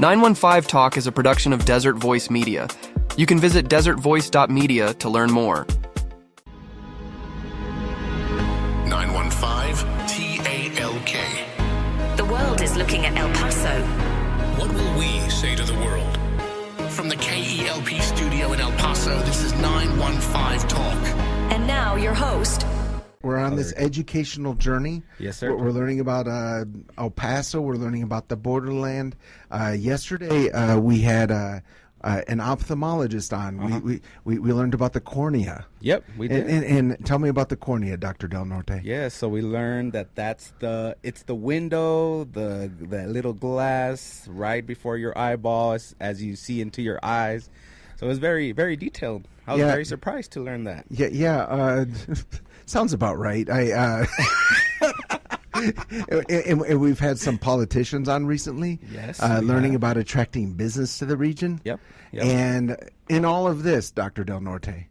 915 Talk is a production of Desert Voice Media. You can visit desertvoice.media to learn more. 915 TALK. The world is looking at El Paso. What will we say to the world? From the KELP studio in El Paso, this is 915 Talk. And now your host. We're on this educational journey. Yes, sir. We're learning about El Paso. We're learning about the borderland. Yesterday, we had an ophthalmologist on. We learned about the cornea. Yep, we did. And tell me about the cornea, Dr. Del Norte. Yeah, so we learned that it's the window, the little glass right before your eyeballs as you see into your eyes. So it was very, very detailed. I was very surprised to learn that. Yeah. Sounds about right. And we've had some politicians on recently. Yes, learning about attracting business to the region. Yep. And in all of this, Dr. Del Norte,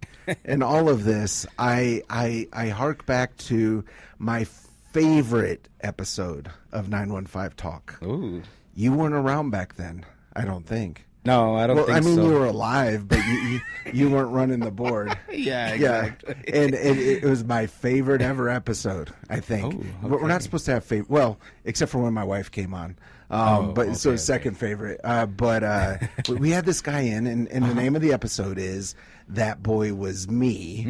in all of this, I hark back to my favorite episode of 915 Talk. Ooh. You weren't around back then, I don't think. No, I don't think so. I mean, you were alive, but you weren't running the board. Yeah, exactly. Yeah, and it was my favorite ever episode, I think. Oh, okay. But we're not supposed to have favorite, well, except for when my wife came on. Second favorite. But we had this guy in, and the name of the episode is That Boy Was Me.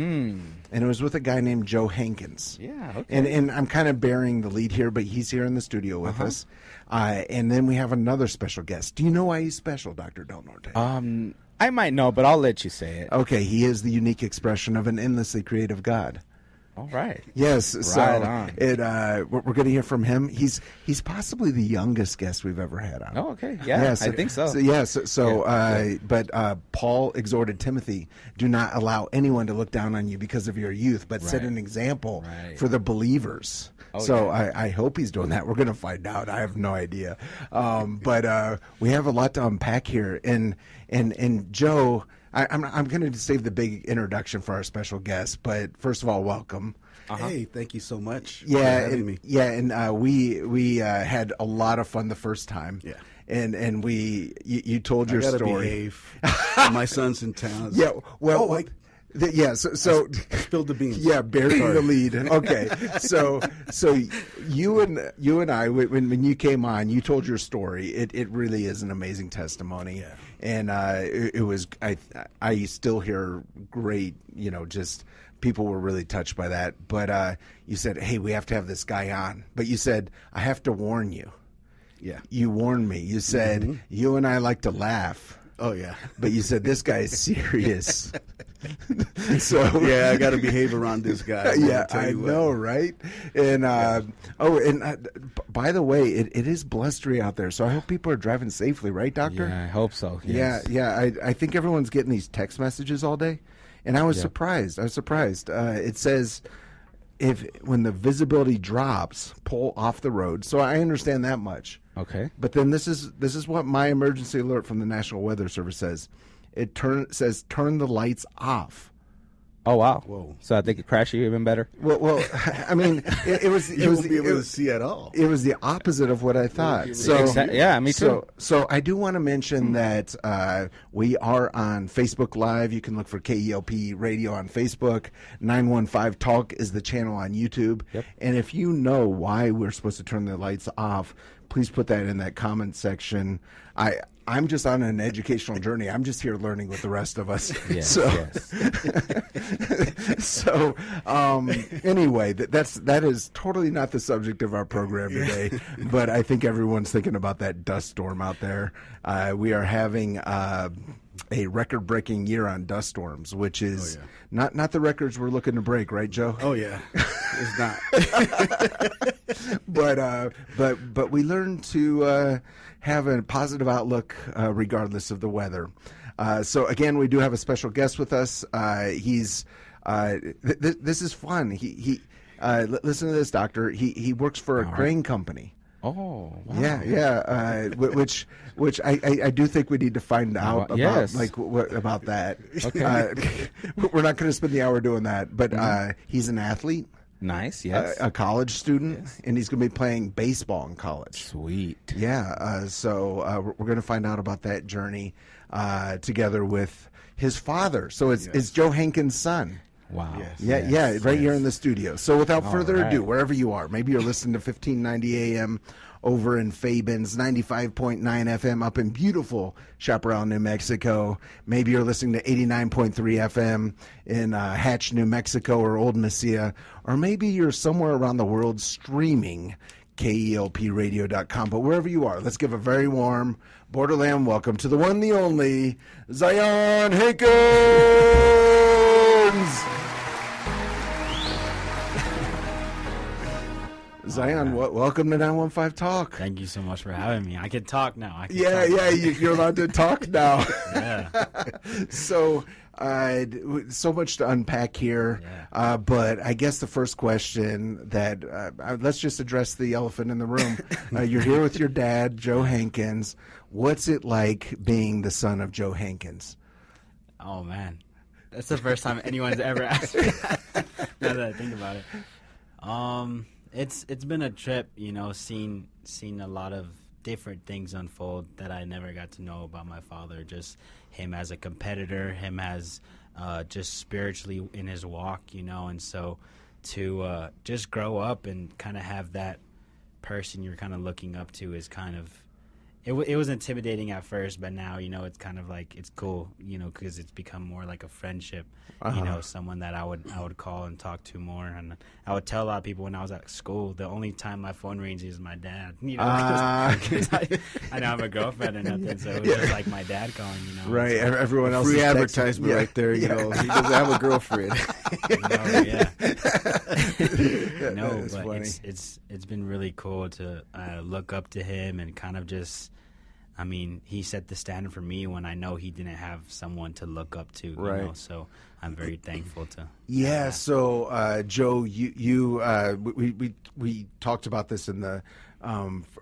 And it was with a guy named Joe Hankins. Yeah, okay. And I'm kind of bearing the lead here, but he's here in the studio with us. And then we have another special guest. Do you know why he's special, Dr. Del Norte? I might know, but I'll let you say it. Okay, he is the unique expression of an endlessly creative God. All right. Yes, Right on. We're going to hear from him. He's possibly the youngest guest we've ever had on. Oh, okay. Yeah, I think so. But Paul exhorted Timothy, do not allow anyone to look down on you because of your youth, but set an example for the believers. I hope he's doing that. We're going to find out. I have no idea. But we have a lot to unpack here. And Joe, I'm going to save the big introduction for our special guest. But first of all, welcome. Hey, thank you so much for Yeah, having me. Yeah, and we had a lot of fun the first time. Yeah. And you told your I gotta story. behave. My son's in town. Yeah, well, so spilled the beans. Yeah, burying the lead. Okay, so you and I, when you came on, you told your story. It really is an amazing testimony. Yeah. And it was I still hear great, just people were really touched by that. But you said, hey, we have to have this guy on. But you said, I have to warn you. Yeah. You warned me. You said, you and I like to laugh. Oh, yeah. But you said, this guy is serious. So yeah, I got to behave around this guy. I know, right? And by the way, it is blustery out there, so I hope people are driving safely, right, Doctor? Yeah, I hope so. Yes. Yeah. I think everyone's getting these text messages all day, and I was surprised. It says, when the visibility drops, pull off the road. So I understand that much. Okay. But then this is what my emergency alert from the National Weather Service says. It says turn the lights off. Oh wow! Whoa! So they could crash you even better. Well, I mean, it was you won't be able to see at all. It was the opposite of what I thought. Yeah, me too. So I do want to mention that we are on Facebook Live. You can look for KELP Radio on Facebook. 915 Talk is the channel on YouTube. Yep. And if you know why we're supposed to turn the lights off, please put that in that comment section. I'm just on an educational journey. I'm just here learning with the rest of us. Yes. Anyway, that is totally not the subject of our program today. But I think everyone's thinking about that dust storm out there. We are having a record-breaking year on dust storms, which is not the records we're looking to break, right, Joe? Oh yeah, it's not. But we learned to have a positive outlook regardless of the weather. So again, we do have a special guest with us. He's this is fun. He listen to this, Doctor. He works for a crane company. Oh, wow. Yeah. Which I do think we need to find out about, yes. what about that. Okay. We're not going to spend the hour doing that, but he's an athlete. Nice, yes. a college student, and he's going to be playing baseball in college. Sweet. Yeah, so we're going to find out about that journey together with his father. So it's Joe Hankins' son. Wow. Yeah, right here in the studio. So without further ado, right. wherever you are, maybe you're listening to 1590 AM over in Fabens, 95.9 FM up in beautiful Chaparral, New Mexico. Maybe you're listening to 89.3 FM in Hatch, New Mexico, or Old Mesilla. Or maybe you're somewhere around the world streaming KELPradio.com. But wherever you are, let's give a very warm Borderland welcome to the one, the only, Zion Hankins! Zion, welcome to 915 Talk. Thank you so much for having me. I can talk now. You're allowed to talk now. Yeah. So much to unpack here. Yeah. But I guess the first question that let's just address the elephant in the room. You're here with your dad, Joe Hankins. What's it like being the son of Joe Hankins? Oh man, that's the first time anyone's ever asked me that. Now that I think about it, it's been a trip. Seeing a lot of different things unfold that I never got to know about my father. Just him as a competitor, him as just spiritually in his walk, and so to just grow up and kind of have that person you're kind of looking up to is kind of it was intimidating at first, but now it's kind of like it's cool, because it's become more like a friendship. Someone that I would call and talk to more, and I would tell a lot of people when I was at school the only time my phone rings is my dad. Cause I don't have a girlfriend or nothing, so it was just like my dad calling. Right, everyone else Free is advertisement right there. He doesn't have a girlfriend. No, That's but funny. it's been really cool to look up to him and kind of just. I mean, he set the standard for me when I know he didn't have someone to look up to. Right. So I'm very thankful to. Yeah. So, Joe, we talked about this in the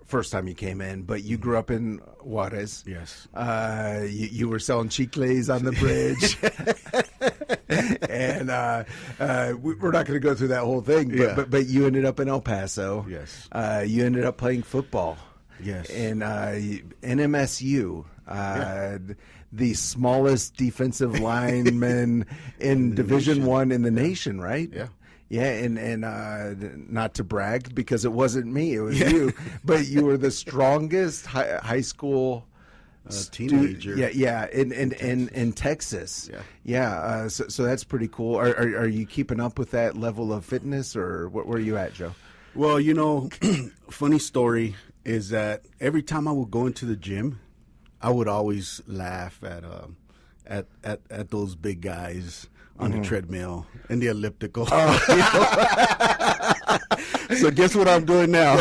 first time you came in, but you grew up in Juarez. Yes. You were selling chicles on the bridge. And we're not going to go through that whole thing, but you ended up in El Paso. Yes. You ended up playing football. Yes. And NMSU, the smallest defensive lineman in Division I in the nation, right? Yeah. Yeah, and not to brag because it wasn't me, it was you, but you were the strongest high school teenager. In Texas. Yeah. So that's pretty cool. Are you keeping up with that level of fitness, or where are you at, Joe? Well, funny story is that every time I would go into the gym, I would always laugh at those big guys on the treadmill and the elliptical. So guess what I'm doing now?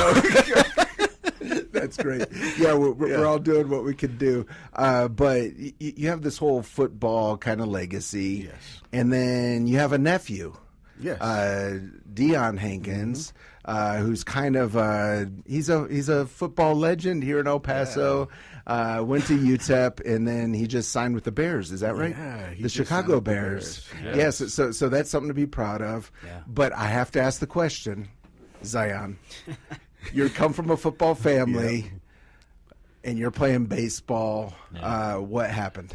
That's great. Yeah, we're all doing what we can do. But you have this whole football kind of legacy. Yes. And then you have a nephew. Yes. Dion Hankins, who's kind of he's a football legend here in El Paso. Went to UTEP, and then he just signed with the Bears. Is that right? Yeah, he the just Chicago signed with the Bears. Bears. Yes. So that's something to be proud of. Yeah. But I have to ask the question, Zion. You come from a football family, and you're playing baseball. Yeah. What happened?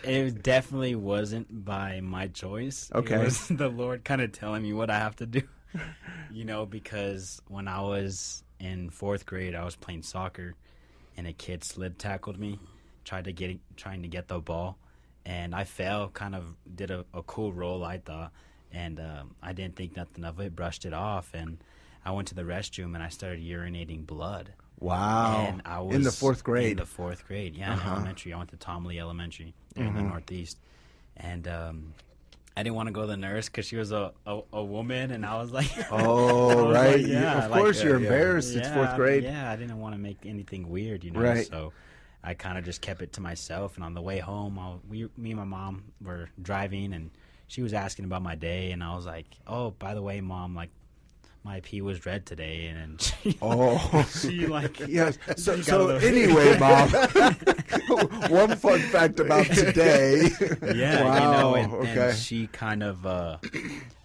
It definitely wasn't by my choice. Okay. It was the Lord kind of telling me what I have to do. Because when I was in 4th grade, I was playing soccer, and a kid slid tackled me, trying to get the ball, and I fell, kind of did a cool roll, I thought, and I didn't think nothing of it, brushed it off, and I went to the restroom, and I started urinating blood. Wow. And I was in the 4th grade. In the 4th grade, yeah, in elementary. I went to Tom Lee Elementary there in the Northeast. And I didn't want to go to the nurse because she was a woman, and I was like... Oh, right. Like, yeah, of course, you're embarrassed. It's 4th grade. Yeah, I didn't want to make anything weird, Right. So I kind of just kept it to myself. And on the way home, me and my mom were driving, and she was asking about my day. And I was like, oh, by the way, Mom, like, my pee was red today, and she, she like yes. So anyway, Mom, one fun fact about today. Yeah, Wow. and she kind of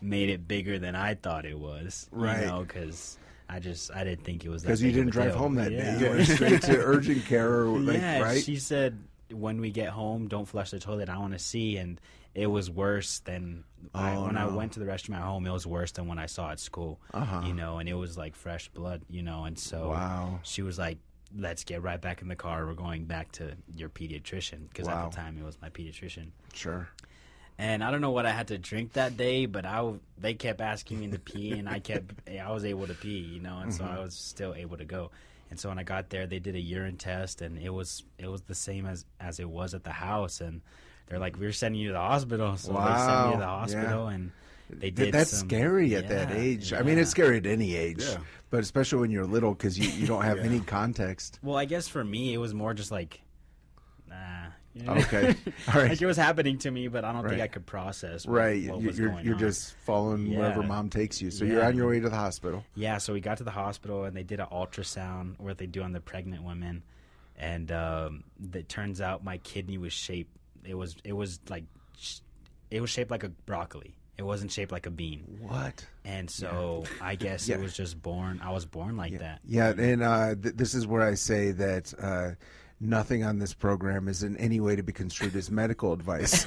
made it bigger than I thought it was, Right. Because I didn't think it was that Because you big of didn't a drive deal. home that Yeah. day. You went straight to urgent care, right? She said when we get home, don't flush the toilet. I want to see, and it was worse than when I went to the restroom at home. It was worse than when I saw at school, and it was like fresh blood, and so she was like, let's get right back in the car. We're going back to your pediatrician, because at the time it was my pediatrician. Sure. And I don't know what I had to drink that day, but they kept asking me to pee, and I was able to pee, and so I was still able to go. And so when I got there, they did a urine test, and it was the same as it was at the house. And they're like, we're sending you to the hospital. So they sent me to the hospital, and they did. That's scary at that age. Yeah. I mean, it's scary at any age, Yeah. but especially when you're little, because you don't have any context. Well, I guess for me, it was more just like, nah. Okay. All right. Like it was happening to me, but I don't think Right. I could process Right. what was You're going on. just following wherever Yeah. Mom takes you. So Yeah. you're on your way to the hospital. Yeah, so we got to the hospital, and they did an ultrasound, where they do on the pregnant women, and it turns out my kidney was shaped. It was shaped like a broccoli. It wasn't shaped like a bean. What? And so I guess it was just born. I was born like that. Yeah, and this is where I say that nothing on this program is in any way to be construed as medical advice.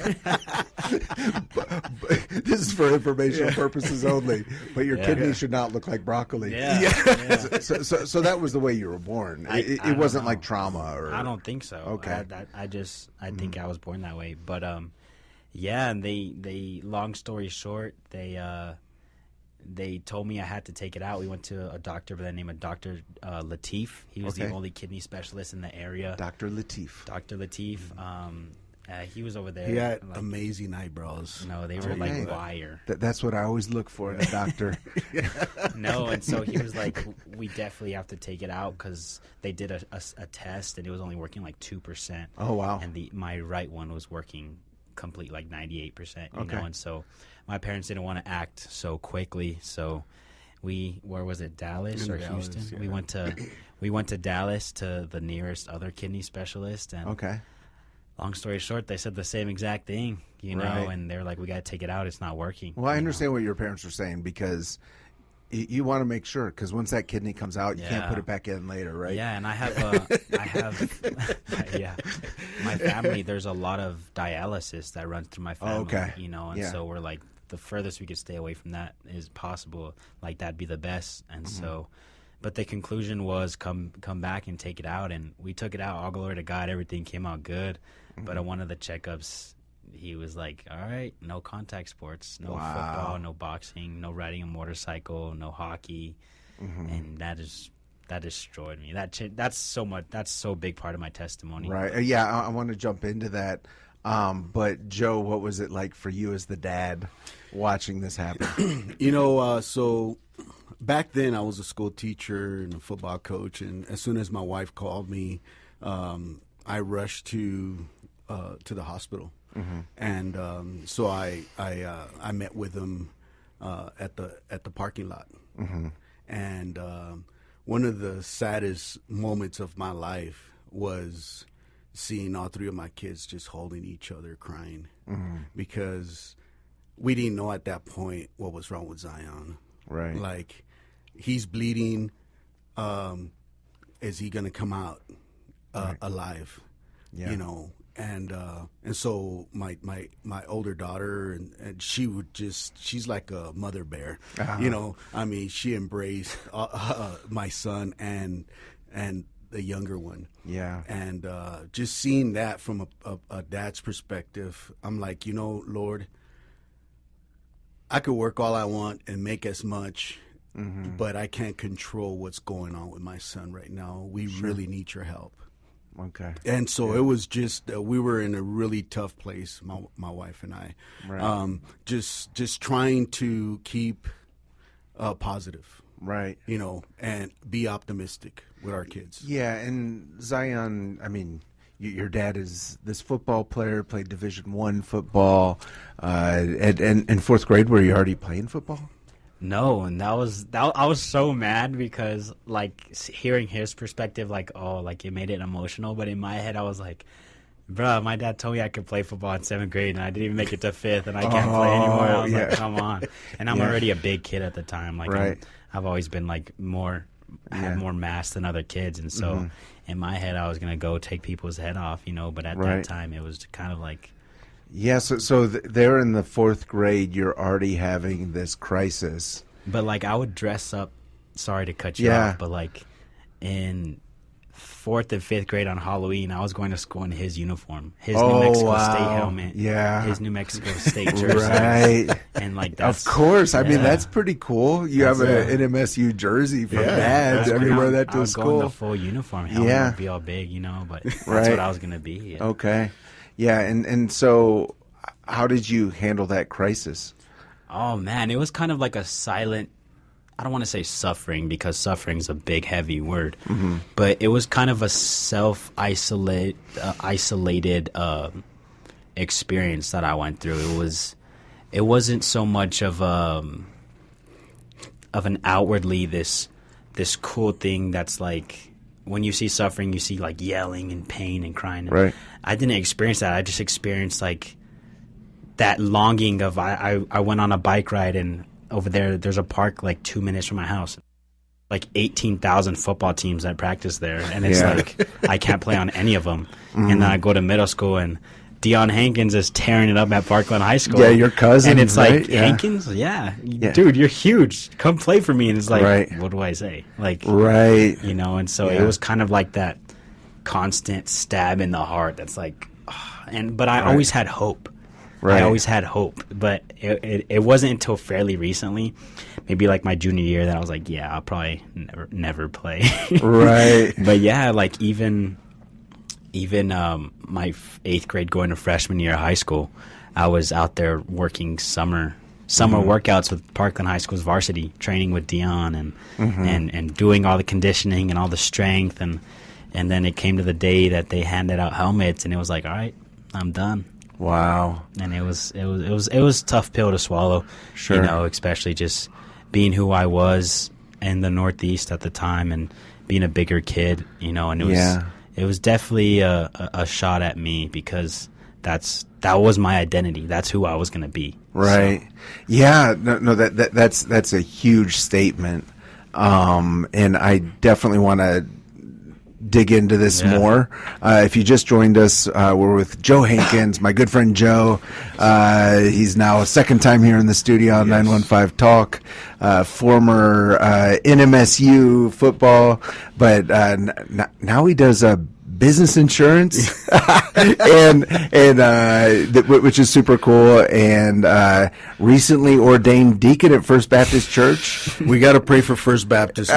but this is for informational purposes only. But your kidney should not look like broccoli. Yeah. So that was the way you were born. I It don't wasn't know. like trauma, or I don't think so. Okay. I think I was born that way. But yeah, and they long story short, they told me I had to take it out. We went to a doctor by the name of Dr. Latif. He was the only kidney specialist in the area. Dr. Latif. Dr. Latif. He was over there. He had like, amazing eyebrows. no, they were like wire. That's what I always look for in a doctor. No, and so he was like, we definitely have to take it out, because they did a test, and it was only working like 2%. Oh, wow. And my right one was working complete, like 98%. You Okay. know, and so my parents didn't want to act so quickly, so where was it, Dallas or Dallas, Houston? yeah. We went to Dallas to the nearest other kidney specialist, and Okay. long story short, they said the same exact thing, Right. and they're like, we got to take it out. It's not working. Well, I you know? understand what your parents were saying, because you want to make sure, because once that kidney comes out, you can't Yeah. put it back in later, right? Yeah, and I have my family. There's a lot of dialysis that runs through my family. okay. And Yeah. so we're like, the furthest we could stay away from that is possible. Like, that'd be the best. And so, but the conclusion was come back and take it out, and we took it out. All glory to God, everything came out good. But at one of the checkups, he was like, all right, no contact sports, no football, no boxing, no riding a motorcycle, no hockey. And that destroyed me. That's so big part of my testimony. Right. Yeah, I want to jump into that. But Joe, what was it like for you as the dad watching this happen? So back then I was a school teacher and a football coach, and as soon as my wife called me, I rushed to the hospital, and so I met with them at the parking lot, and one of the saddest moments of my life was seeing all three of my kids just holding each other, crying, because we didn't know at that point what was wrong with Zion. Right. Like, he's bleeding. Is he going to come out alive? Yeah. And so my older daughter, and she's like a mother bear. I mean, she embraced my son and the younger one. Yeah. And just seeing that from a dad's perspective, I'm like, Lord, I could work all I want and make as much, but I can't control what's going on with my son right now. We really need your help. Okay. And so it was just we were in a really tough place, my wife and I. Right. Just trying to keep positive. Right. And be optimistic with our kids. Yeah, and Zion, I mean, your dad is this football player, played Division I football. And in fourth grade, were you already playing football? No, and I was so mad because like hearing his perspective, like, oh, like it made it emotional. But in my head, I was like, bruh, my dad told me I could play football in 7th grade, and I didn't even make it to 5th, and I can't play anymore. I was like, come on. And I'm already a big kid at the time. Like, I've always been like had more mass than other kids, and so in my head, I was gonna go take people's head off, you know. But at that time, it was kind of like. Yeah, so there in the 4th grade, you're already having this crisis. But, like, I would dress up, sorry to cut you off, but, like, in 4th and 5th grade on Halloween, I was going to school in his uniform, his New Mexico State helmet, his New Mexico State jersey. And, like, that's... Of course. I mean, that's pretty cool. You have an NMSU jersey from Dad. I mean, wear that to school. I was going the full uniform. Helmet would be all big, you know, but that's what I was going to be. Yeah. Okay. Yeah, and so how did you handle that crisis? Oh, man, it was kind of like a silent, I don't want to say suffering because suffering is a big, heavy word, but it was kind of a isolated experience that I went through. It wasn't so much of an outwardly this cool thing that's like, when you see suffering, you see like yelling and pain and crying. Right. I didn't experience that. I just experienced like that longing of I went on a bike ride, and over there's a park like 2 minutes from my house. Like 18,000 football teams that practice there, and it's like I can't play on any of them. And then I go to middle school, and Joe Hankins is tearing it up at Parkland High School. Yeah, your cousin. And it's like, Hankins? Yeah. Dude, you're huge. Come play for me. And it's like, what do I say? Like, you know, and so it was kind of like that constant stab in the heart that's like, but I always had hope. I always had hope. But it wasn't until fairly recently, maybe like my junior year, that I was like, I'll probably never play. But yeah, like even my 8th grade going to freshman year of high school, I was out there working summer workouts with Parkland High School's varsity, training with Dion and doing all the conditioning and all the strength, and then it came to the day that they handed out helmets, and it was like, all right, I'm done. Wow. And it was a tough pill to swallow. Sure. You know, especially just being who I was in the Northeast at the time and being a bigger kid, you know, and it was definitely a shot at me because that was my identity. That's who I was going to be. Right. So. Yeah. No. That's a huge statement. And I definitely want to dig into this more. If you just joined us, we're with Joe Hankins, my good friend Joe. He's now a second time here in the studio on 915 Talk. Former NMSU football, but now he does business insurance, which is super cool. And recently ordained deacon at First Baptist Church. We got to pray for First Baptist.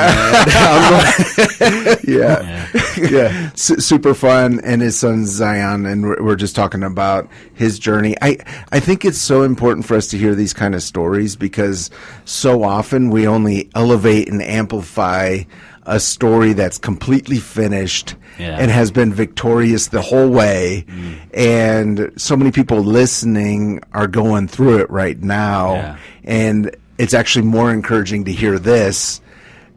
Super fun. And his son Zion, and we're just talking about his journey. I think it's so important for us to hear these kind of stories because so often we only elevate and amplify a story that's completely finished and has been victorious the whole way. And so many people listening are going through it right now. And it's actually more encouraging to hear this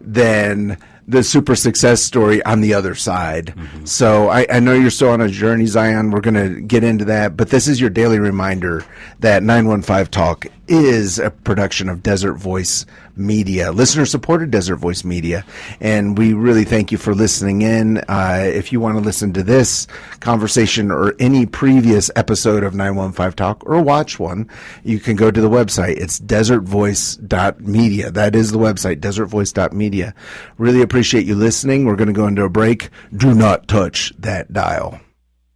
than the super success story on the other side. So I know you're still on a journey, Zion. We're going to get into that. But this is your daily reminder that 915 Talk is a production of Desert Voice Media, listener-supported Desert Voice Media. And we really thank you for listening in. If you want to listen to this conversation or any previous episode of 915 Talk or watch one, you can go to the website. It's desertvoice.media. That is the website, desertvoice.media. Really appreciate you listening. We're going to go into a break. Do not touch that dial.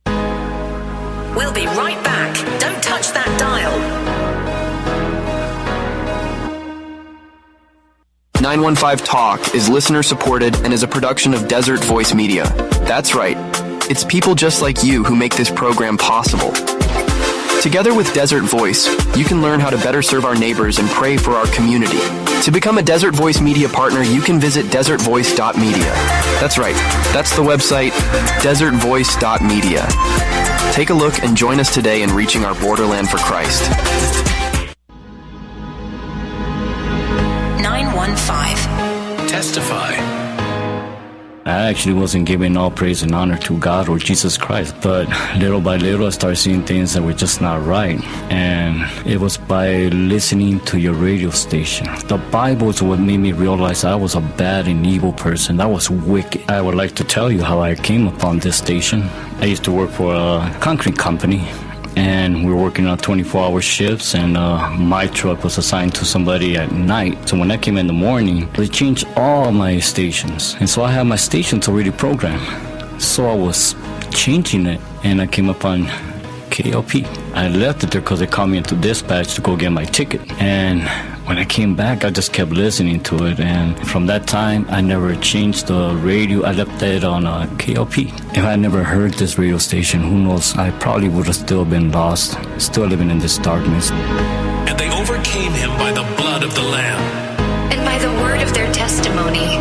We'll be right back. Don't touch that dial. 915 Talk is listener supported and is a production of Desert Voice Media. That's right. It's people just like you who make this program possible. Together with Desert Voice, you can learn how to better serve our neighbors and pray for our community. To become a Desert Voice Media partner, you can visit desertvoice.media. That's right. That's the website, desertvoice.media. Take a look and join us today in reaching our borderland for Christ. I actually wasn't giving all praise and honor to God or Jesus Christ. But little by little, I started seeing things that were just not right. And it was by listening to your radio station. The Bible is what made me realize I was a bad and evil person. I was wicked. I would like to tell you how I came upon this station. I used to work for a concrete company, and we were working on 24-hour shifts, and my truck was assigned to somebody at night. So when I came in the morning, they changed all my stations, and so I had my stations already programmed. So I was changing it, and I came upon KLP. I left it there because they called me into dispatch to go get my ticket. And when I came back, I just kept listening to it. And from that time, I never changed the radio. I left it on KLP. If I never heard this radio station, who knows, I probably would have still been lost, still living in this darkness. And they overcame him by the blood of the Lamb And by the word of their testimony.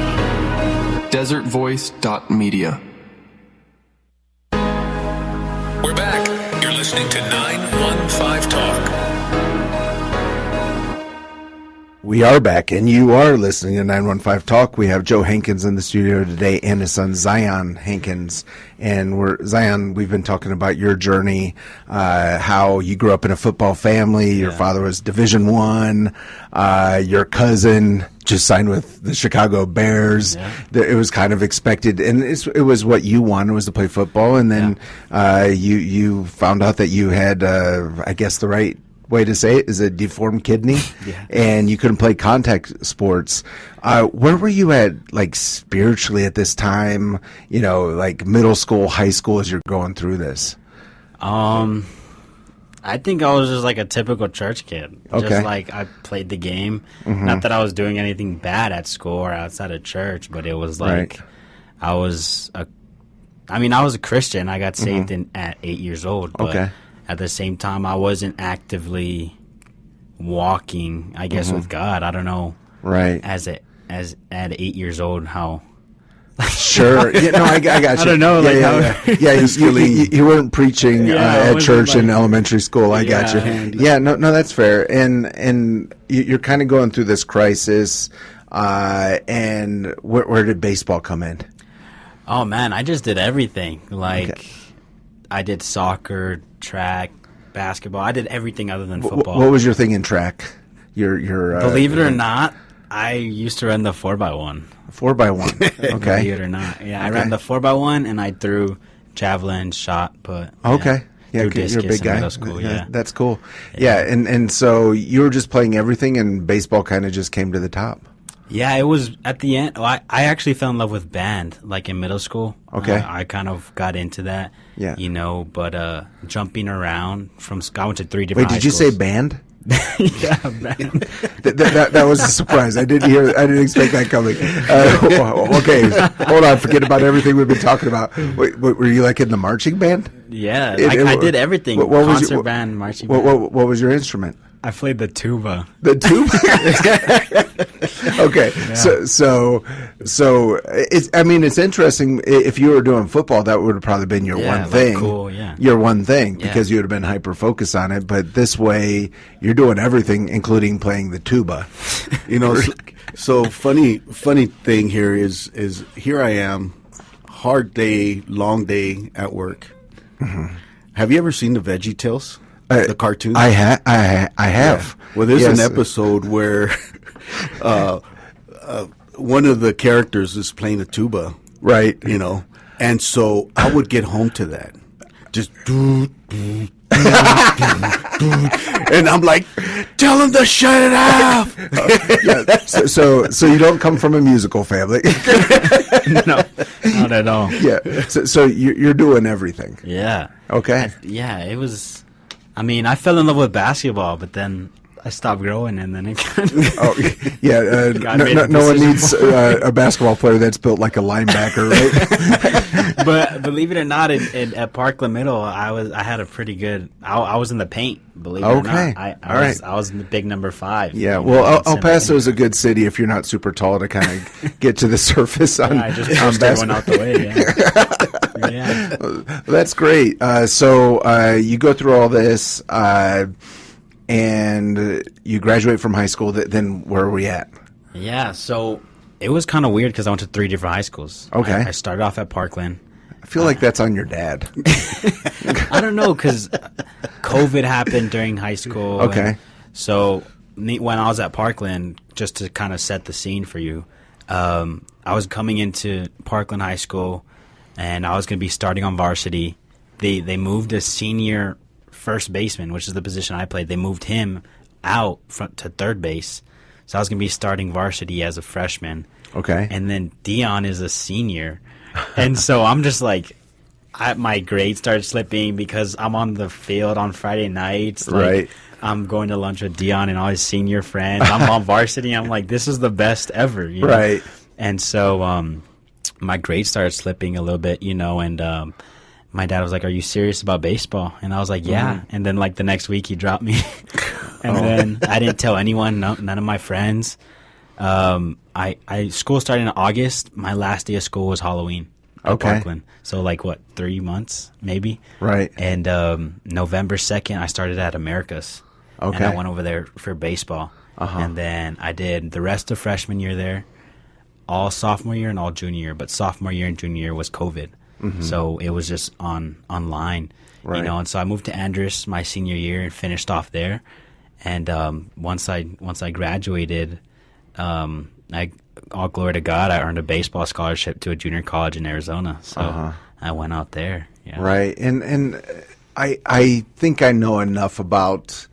desertvoice.media. We're back. You're listening to 915 Talk. We are back, and you are listening to 915 Talk. We have Joe Hankins in the studio today and his son Zion Hankins. And Zion, we've been talking about your journey, how you grew up in a football family. Your father was Division I. Your cousin just signed with the Chicago Bears. Yeah. It was kind of expected, and it was what you wanted, was to play football. And then you found out that you had, I guess the right way to say it is a deformed kidney, and you couldn't play contact sports. Where were you at, like, spiritually at this time, like middle school, high school, as you're going through this? I think I was just like a typical church kid. Okay. Just like I played the game. Not that I was doing anything bad at school or outside of church, but it was like I was a Christian. I got saved at 8 years old. But at the same time, I wasn't actively walking, I guess, with God. I don't know. Right. As at 8 years old, how. Sure. I got you. I don't know. You weren't preaching at church in elementary school. I got you. No, that's fair. And you're kind of going through this crisis. And where did baseball come in? Oh man, I just did everything. I did soccer, track, basketball. I did everything other than football. What was your thing in track? Your Believe it or not, I used to run the 4x1. 4x1. Okay. Believe it or not. Yeah, I ran the 4x1 and I threw javelin, shot, put. Okay. Yeah, threw discus you're a big guy. in middle school, That's cool. Yeah, and so you were just playing everything, and baseball kind of just came to the top. Yeah, it was at the end. I actually fell in love with band, like in middle school. Okay. I kind of got into that. Yeah. But jumping around I went to 3 different Wait, did you say band? Yeah, band. That was a surprise. I didn't expect that coming. Okay, hold on. Forget about everything we've been talking about. Wait, were you like in the marching band? Yeah, I did everything. Concert band, marching band. What was your instrument? I played the tuba. The tuba. Okay, yeah. So it's interesting. If you were doing football, that would have probably been your one thing. Cool, yeah. Your one thing, because you would have been hyper focused on it. But this way, you're doing everything, including playing the tuba. So funny thing here is here I am, hard day, long day at work. Mm-hmm. Have you ever seen the Veggie Tales? The cartoon? I have. Yeah. Well, there's an episode where one of the characters is playing the tuba. Right. And so I would get home to that. Just and I'm like, tell him to shut it off. So you don't come from a musical family. No, not at all. Yeah. So you're doing everything. Yeah. Okay. It was. I fell in love with basketball, but then I stopped growing, and then it kind of... no one needs a basketball player that's built like a linebacker, right? But believe it or not, at Parkland Middle, I had a pretty good... I was in the paint, believe it or not. I was in the big number 5. Yeah, well, El Paso is a good city if you're not super tall to kind of get to the surface on I just pushed everyone out the way, Yeah. That's great. So you go through all this, and you graduate from high school. Then where are we at? Yeah. So It was kind of weird because I went to 3 different high schools. Okay. I started off at Parkland. I feel like that's on your dad. I don't know, because COVID happened during high school. Okay. So when I was at Parkland, just to kind of set the scene for you, I was coming into Parkland High School, and I was going to be starting on varsity. They moved a senior first baseman, which is the position I played. They moved him out to third base. So I was going to be starting varsity as a freshman. Okay. And then Dion is a senior. And so I'm just like, my grades started slipping because I'm on the field on Friday nights. Like, right. I'm going to lunch with Dion and all his senior friends. I'm on varsity. I'm like, this is the best ever. You know? Right. And so my grades started slipping a little bit, and my dad was like, are you serious about baseball? And I was like, yeah. And then like the next week he dropped me. And then I didn't tell anyone, none of my friends. School started in August. My last day of school was Halloween at Parkland. So like 3 months maybe. Right. And November 2nd I started at Americas. Okay. And I went over there for baseball. And then I did the rest of freshman year there, all sophomore year and all junior year. But sophomore year and junior year was COVID. So it was just online. Right. And so I moved to Andress my senior year and finished off there. And once I graduated, all glory to God, I earned a baseball scholarship to a junior college in Arizona. So I went out there. Yeah. Right. And I think I know enough about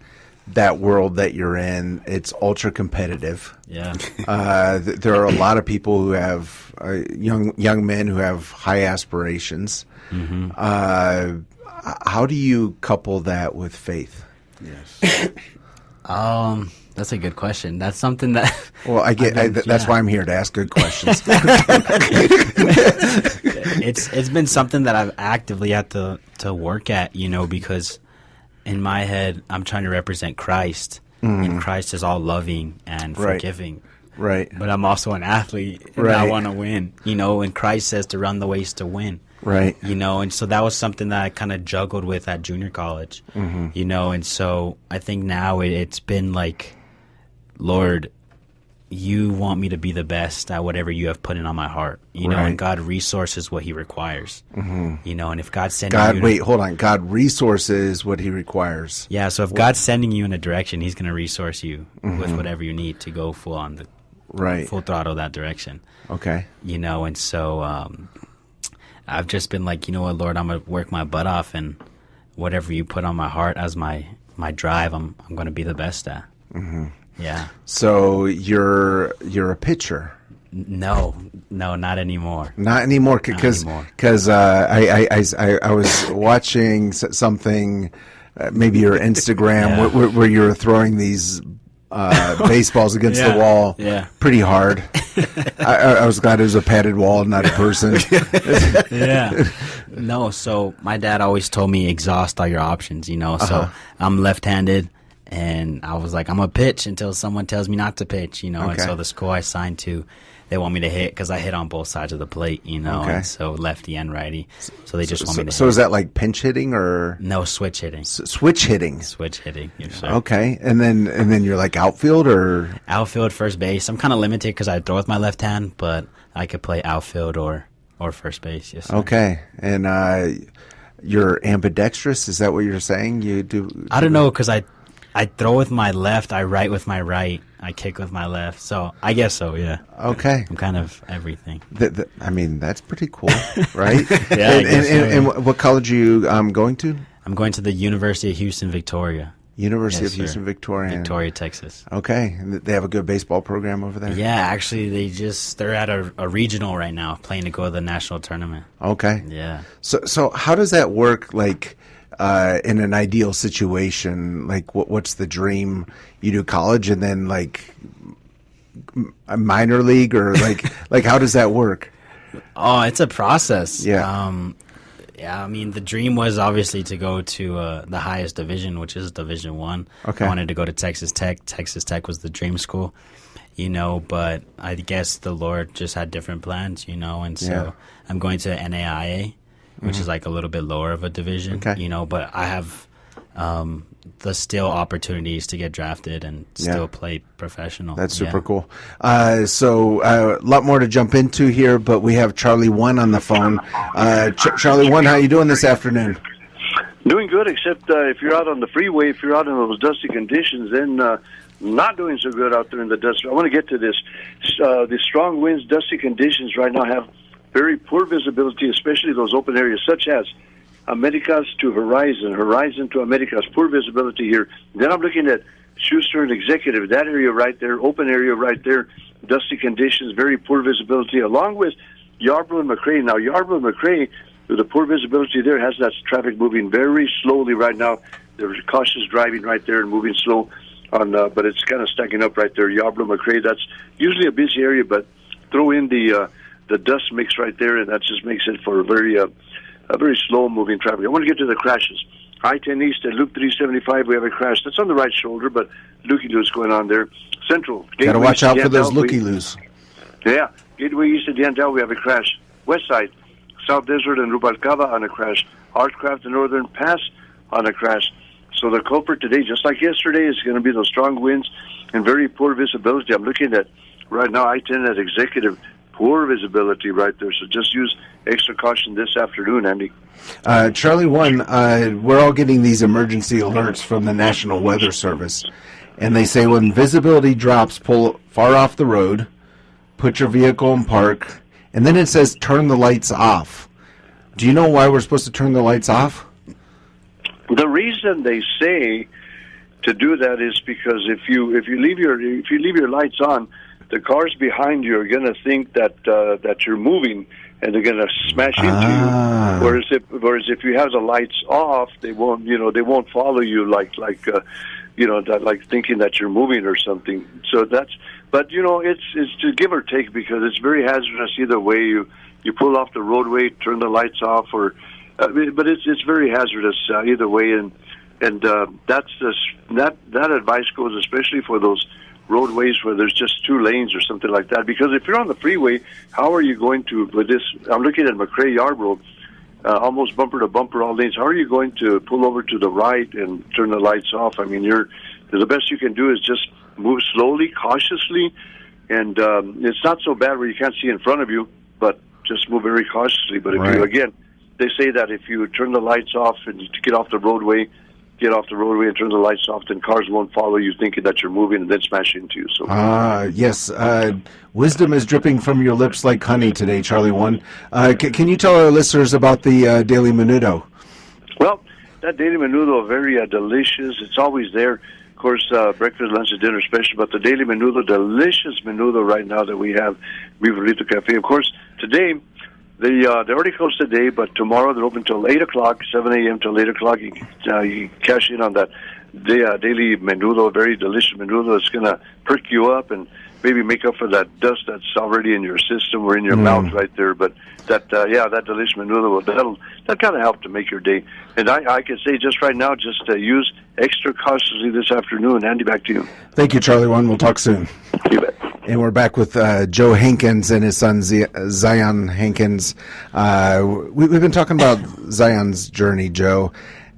that world that you're in. It's ultra competitive. Yeah. There are a lot of people who have young men who have high aspirations. How do you couple that with faith? Yes. That's a good question. That's something that. Well, that's why I'm here, to ask good questions. It's been something that I've actively had to work at, because in my head I'm trying to represent Christ, and Christ is all loving and forgiving. Right. But I'm also an athlete, and I want to win. And Christ says to run the race to win. Right. And so that was something that I kind of juggled with at junior college. And so I think now it's been like, Lord, you want me to be the best at whatever you have put in on my heart, and God resources what he requires, and if God's sending God resources what he requires. Yeah. So if God's sending you in a direction, he's going to resource you with whatever you need to go full on full throttle that direction. Okay. And so, I've just been like, you know what, Lord, I'm going to work my butt off, and whatever you put on my heart as my drive, I'm going to be the best at. Yeah. So you're a pitcher? No, not anymore. Not anymore, because I was watching something, maybe your Instagram, where you were throwing these baseballs against the wall pretty hard. I was glad it was a padded wall, not a person. Yeah. No, so my dad always told me exhaust all your options, so I'm left-handed. And I was like, I'm going to pitch until someone tells me not to pitch, And so the school I signed to, they want me to hit because I hit on both sides of the plate, And so lefty and righty. So they just want me to hit. So is that like pinch hitting or? No, switch hitting. Switch hitting. Switch hitting, yes, sir. Okay. And then you're like outfield or? Outfield, first base. I'm kind of limited because I throw with my left hand, but I could play outfield or first base, yes, sir. Okay. And you're ambidextrous? Is that what you're saying? You do? I don't know, because I throw with my left, I write with my right, I kick with my left. So I guess so, yeah. Okay. I'm kind of everything. I mean, that's pretty cool, right? Yeah. And what college are you going to? I'm going to the University of Houston, Victoria. University of Houston, Victoria, Texas. Okay. They have a good baseball program over there? Yeah, actually, they're at a regional right now, playing to go to the national tournament. Okay. Yeah. So how does that work, like, in an ideal situation? Like, what's the dream? You do college and then like a minor league, or like how does that work? Oh, it's a process. Yeah. I mean, the dream was obviously to go to the highest division, which is Division I. Okay. I wanted to go to Texas Tech. Texas Tech was the dream school, but I guess the Lord just had different plans, and so I'm going to NAIA, which is like a little bit lower of a division, but I have the still opportunities to get drafted and still play professional. That's super cool. So a lot more to jump into here, but we have Charlie One on the phone. Charlie One, how you doing this afternoon? Doing good, except if you're out on the freeway, if you're out in those dusty conditions, then not doing so good out there in the dust. I want to get to this. The strong winds, dusty conditions right now have very poor visibility, especially those open areas such as Americas to Horizon, Horizon to Americas, poor visibility here. Then I'm looking at Schuster and Executive, that area right there, open area right there, dusty conditions, very poor visibility, along with Yarborough and McRae. Now, Yarborough and McRae, with the poor visibility there, has that traffic moving very slowly right now. There's cautious driving right there and moving slow, but it's kind of stacking up right there. Yarborough, McRae, that's usually a busy area, but throw in the dust mix right there, and that just makes it for a very slow-moving traffic. I want to get to the crashes. I-10 East at Loop 375, we have a crash. That's on the right shoulder, but looky-loos going on there. Central. Got to watch out for those looky-loos. Yeah. Gateway East at Yandel, we have a crash. West Side, South Desert and Rubalcaba on a crash. Artcraft and Northern Pass on a crash. So the culprit today, just like yesterday, is going to be those strong winds and very poor visibility. I'm looking at right now I-10 at Executive, poor visibility right there. So just use extra caution this afternoon, Andy. Charlie One, we're all getting these emergency alerts from the National Weather Service, and they say when visibility drops, pull far off the road, put your vehicle in park, and then it says turn the lights off. Do you know why we're supposed to turn the lights off? The reason they say to do that is because if you leave your lights on, the cars behind you are going to think that you're moving, and they're going to smash into you. Whereas if you have the lights off, they won't follow you like thinking that you're moving or something. So but it's to give or take, because it's very hazardous either way. You pull off the roadway, turn the lights off, but it's very hazardous either way, and that advice goes especially for those roadways where there's just two lanes or something like that. Because if you're on the freeway, how are you going to, with this, I'm looking at McRae Yarborough, almost bumper to bumper, all lanes, how are you going to pull over to the right and turn the lights off? I mean, the best you can do is just move slowly, cautiously, and it's not so bad where you can't see in front of you, but just move very cautiously. But if you, again, they say that if you turn the lights off and you get off the roadway and turn the lights off, then cars won't follow you thinking that you're moving and then smash into you. So yes, wisdom is dripping from your lips like honey today, Charlie One. Can you tell our listeners about the Daily Menudo? Well, that Daily Menudo, very delicious. It's always there. Of course, breakfast, lunch, and dinner special, but the Daily Menudo, delicious menudo right now that we have, Vivarito Cafe. Of course, today, they already closed today, but tomorrow they're open till 8 o'clock, 7 a.m. till 8 o'clock. You cash in on that daily menudo, very delicious menudo. It's going to perk you up and maybe make up for that dust that's already in your system or in your mouth right there. But that delicious menudo, that'll kind of help to make your day. And I can say just right now, just use extra cautiously this afternoon. Andy, back to you. Thank you, Charlie One. We'll talk soon. You bet. And we're back with Joe Hankins and his son Zion Hankins. We've been talking about Zion's journey, Joe.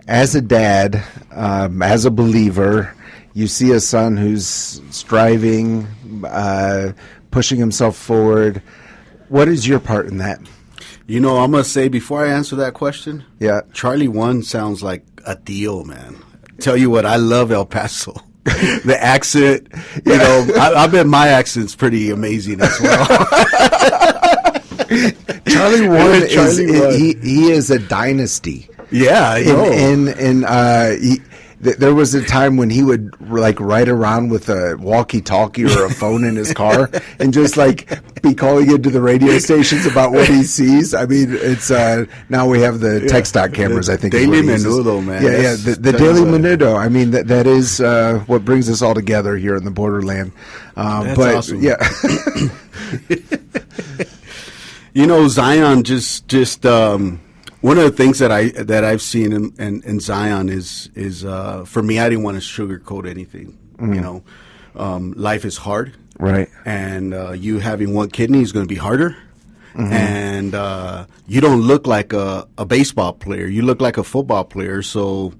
As a dad, as a believer, you see a son who's striving, pushing himself forward. What is your part in that? I'm going to say, before I answer that question, yeah, Charlie One sounds like a deal, man. Tell you what, I love El Paso. The accent, I bet my accent's pretty amazing as well. Charlie One he is a dynasty. Yeah, I know. There was a time when he would ride around with a walkie-talkie or a phone in his car and just be calling into the radio stations about what he sees. I mean, it's now we have the tech stock cameras. I think Daily Menudo, man. Yeah, the Daily Menudo. I mean, that is what brings us all together here in the borderland. That's but awesome. Yeah, Zion just. One of the things that I've seen in Zion is for me, I didn't want to sugarcoat anything. Life is hard, right? And you having one kidney is going to be harder. And you don't look like a baseball player; you look like a football player. So,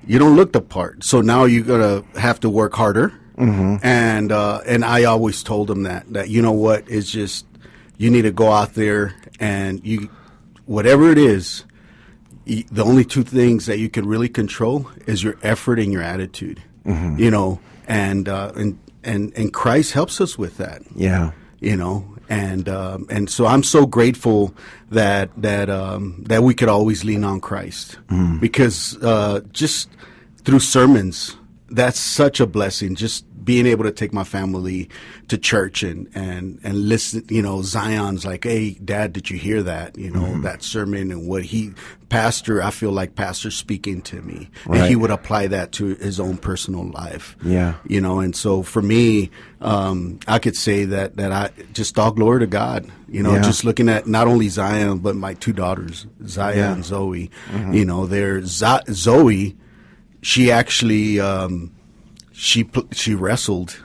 you don't look the part. So now you're gonna have to work harder. And I always told him that you know what, it's just you need to go out there and whatever it is, the only two things that you can really control is your effort and your attitude. You know, and Christ helps us with that. Yeah. You know, and so I'm so grateful that we could always lean on Christ, because just through sermons, that's such a blessing. Just being able to take my family to church and listen, you know, Zion's like, hey, Dad, did you hear that? You know, that sermon and what I feel like Pastor speaking to me. Right. And he would apply that to his own personal life. Yeah. You know, and so for me, I could say that I just all glory to God, you know, just looking at not only Zion, but my two daughters, Zaya and Zoe. You know, Zoe, she actually, she wrestled,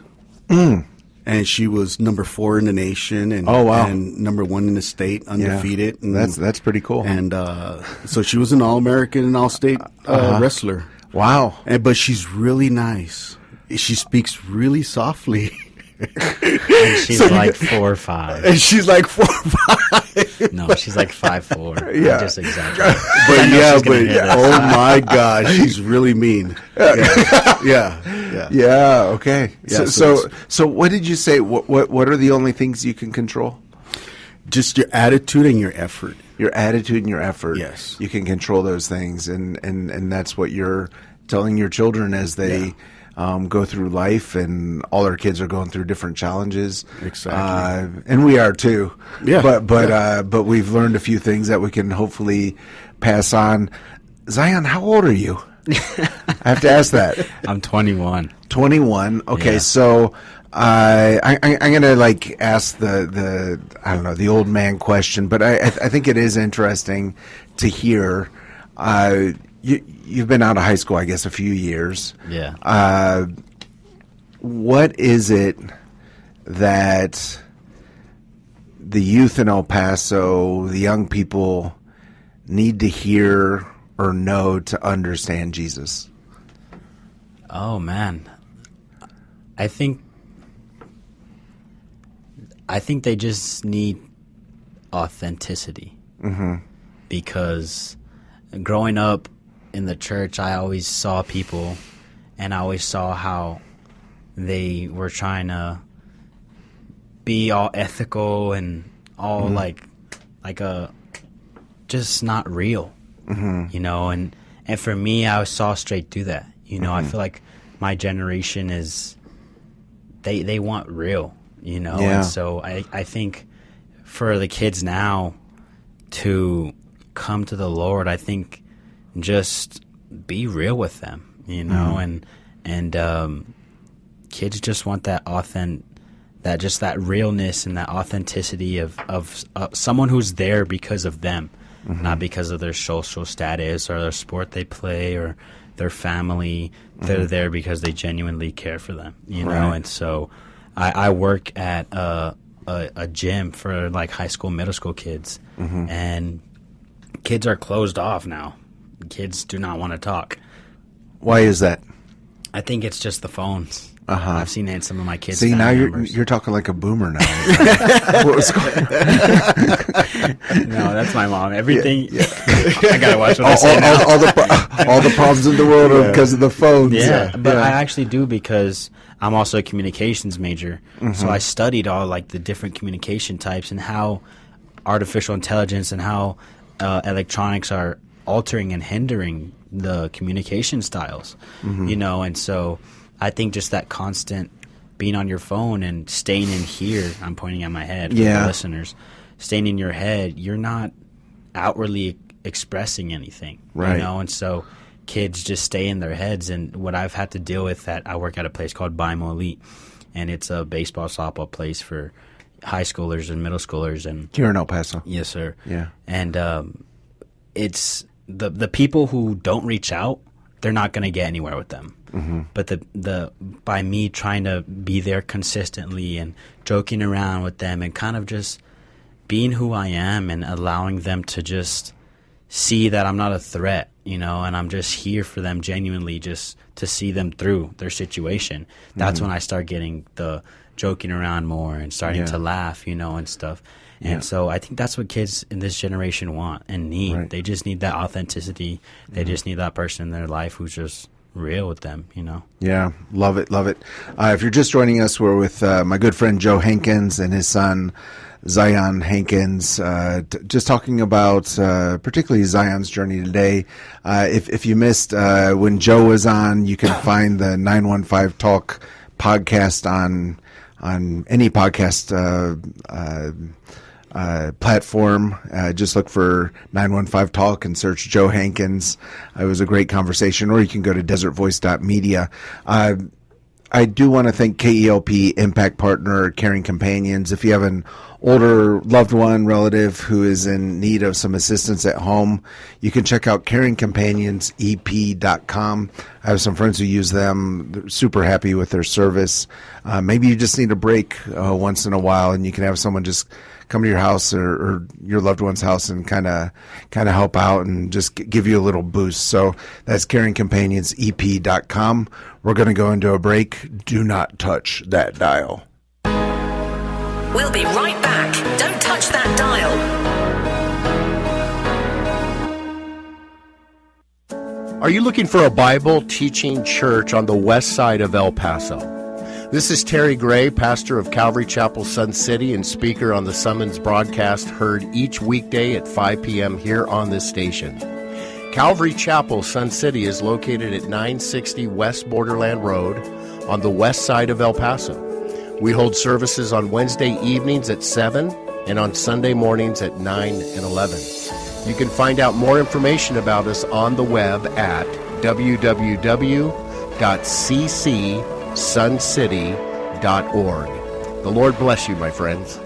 and she was number 4 in the nation, and and number 1 in the state, undefeated. Yeah. And that's pretty cool. And so she was an All-American and All-State wrestler. Wow! But she's really nice. She speaks really softly. And she's like 4 or 5. And she's like 4 or 5. No, she's like 5'4". Yeah. I just exaggerate. But oh my gosh, she's really mean. Yeah. Okay. Yeah, So what did you say? What are the only things you can control? Just your attitude and your effort. Your attitude and your effort. Yes. You can control those things, and that's what you're telling your children as they go through life, and all our kids are going through different challenges. Exactly. And we are too. Yeah. But we've learned a few things that we can hopefully pass on. Zion, how old are you? I have to ask that. I'm 21. 21. Okay, Yeah. so I'm gonna like ask the I don't know, the old man question, but I think it is interesting to hear. You've been out of high school, I guess, a few years. Yeah. What is it that the youth in El Paso, the young people, need to hear or know to understand Jesus? Oh man, I think they just need authenticity. Because growing up in the church, I always saw people, and I always saw how they were trying to be all ethical and all like a just not real, you know. And for me, I saw straight through that. You know, I feel like my generation is they want real, you know. Yeah. And so I think for the kids now to come to the Lord, I think just be real with them, you know. And kids just want that that realness and that authenticity of someone who's there because of them, not because of their social status or their sport they play or their family. They're there because they genuinely care for them, you know. And so I work at a gym for like high school, middle school kids, and kids are closed off now. Kids do not want to talk. Why is that? I think it's just the phones. I've seen it in some of my kids. See, now members. you're talking like a boomer now. What was going on? No, that's my mom. Everything. I gotta watch what I say now. all the problems in the world are because of the phones. But I actually do, because I'm also a communications major. So I studied all like the different communication types and how artificial intelligence and how electronics are altering and hindering the communication styles, you know. And so I think just that constant being on your phone and staying in here, I'm pointing at my head for the listeners, staying in your head, you're not outwardly expressing anything, you know. And so kids just stay in their heads. And what I've had to deal with, that I work at a place called BIMO Elite, and it's a baseball softball place for high schoolers and middle schoolers. And Here in El Paso. yes, sir. Yeah. And it's the people who don't reach out, they're not going to get anywhere with them. But the by me trying to be there consistently and joking around with them and kind of just being who I am and allowing them to just see that I'm not a threat, and I'm just here for them genuinely, just to see them through their situation. That's when I start getting the joking around more and starting to laugh, and stuff. And so I think that's what kids in this generation want and need. Right. They just need that authenticity. They just need that person in their life who's just real with them, Yeah, love it. If you're just joining us, we're with my good friend Joe Hankins and his son Zion Hankins, just talking about particularly Zion's journey today. If you missed when Joe was on, you can find the 915 Talk podcast on any podcast platform. Just look for 915 Talk and search Joe Hankins. It was a great conversation. Or you can go to desertvoice.media. I do want to thank KELP Impact Partner, Caring Companions. If you have an older loved one, relative who is in need of some assistance at home, you can check out caringcompanionsep.com. I have some friends who use them. They're super happy with their service. Maybe you just need a break once in a while, and you can have someone just come to your house or your loved one's house and kind of help out and just give you a little boost. So that's caringcompanionsep.com. We're going to go into a break. Do not touch that dial. We'll be right back. Don't touch that dial. Are you looking for a Bible teaching church on the west side of El Paso? This is Terry Gray, pastor of Calvary Chapel Sun City and speaker on the Summons broadcast heard each weekday at 5 p.m. here on this station. Calvary Chapel Sun City is located at 960 West Borderland Road on the west side of El Paso. We hold services on Wednesday evenings at 7 and on Sunday mornings at 9 and 11. You can find out more information about us on the web at www.ccsuncity.org. The Lord bless you, my friends.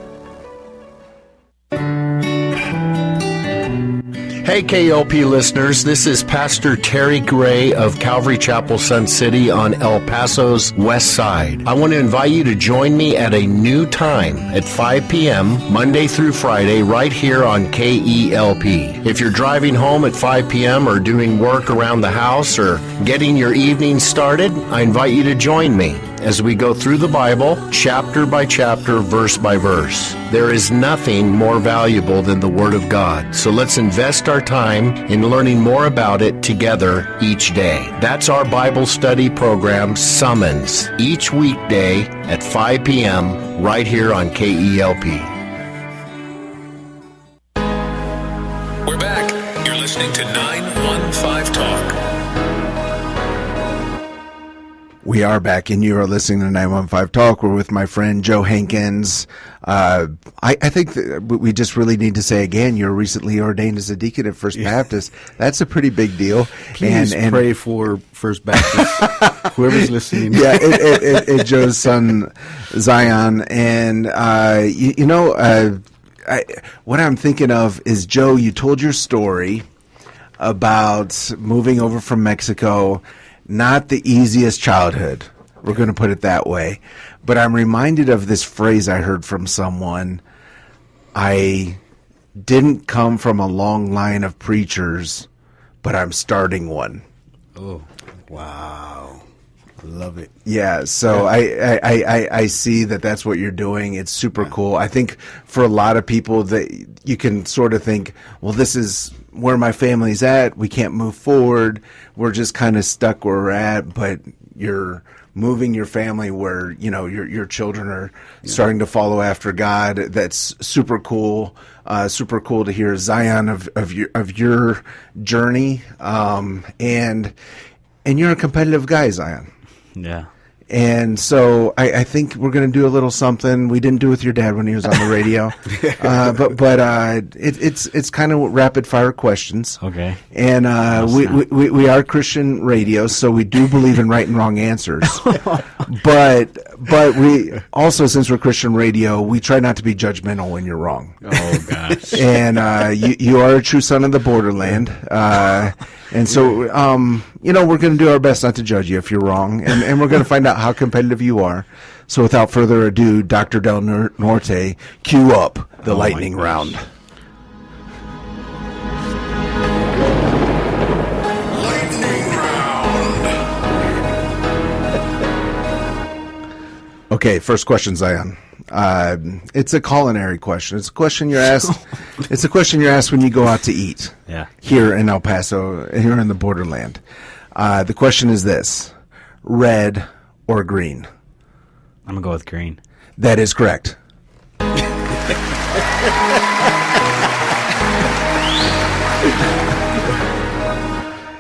Hey, KLP listeners, this is Pastor Terry Gray of Calvary Chapel Sun City on El Paso's west side. I want to invite you to join me at a new time at 5 p.m. Monday through Friday right here on KELP. If you're driving home at 5 p.m. or doing work around the house or getting your evening started, I invite you to join me as we go through the Bible, chapter by chapter, verse by verse. There is nothing more valuable than the Word of God, so let's invest our time in learning more about it together each day. That's our Bible study program, Summons, each weekday at 5 p.m. right here on KELP. We're back. You're listening to 915 Talk. We are back, and you are listening to 915 Talk. We're with my friend Joe Hankins. I think that we just really need to say again, you're recently ordained as a deacon at First Baptist. That's a pretty big deal. Please pray for First Baptist, whoever's listening. Yeah, it Joe's son, Zion. And, what I'm thinking of is, Joe, you told your story about moving over from Mexico. Not the easiest childhood, we're going to put it that way. But I'm reminded of this phrase I heard from someone. I didn't come from a long line of preachers, but I'm starting one. Oh, wow. I love it. Yeah, so I see that that's what you're doing. It's super cool. I think for a lot of people that you can sort of think, well, this is where my family's at. We can't move forward. We're just kind of stuck where we're at. But you're moving your family where, your children are starting to follow after God. That's super cool. Super cool to hear, Zion, of your journey. And you're a competitive guy, Zion. Yeah. And so I think we're going to do a little something we didn't do with your dad when he was on the radio. But it's kind of rapid fire questions. Okay. And we are Christian radio, so we do believe in right and wrong answers. but we also, since we're Christian radio, we try not to be judgmental when you're wrong. Oh gosh. And you are a true son of the borderland. And so, we're going to do our best not to judge you if you're wrong, and we're going to find out how competitive you are. So without further ado, Dr. Del Norte, cue up the lightning round. Okay, first question, Zion. It's a culinary question. It's a question you're asked. It's a question you're asked when you go out to eat. Yeah. Here in El Paso, here in the borderland. The question is this: red or green? I'm gonna go with green. That is correct.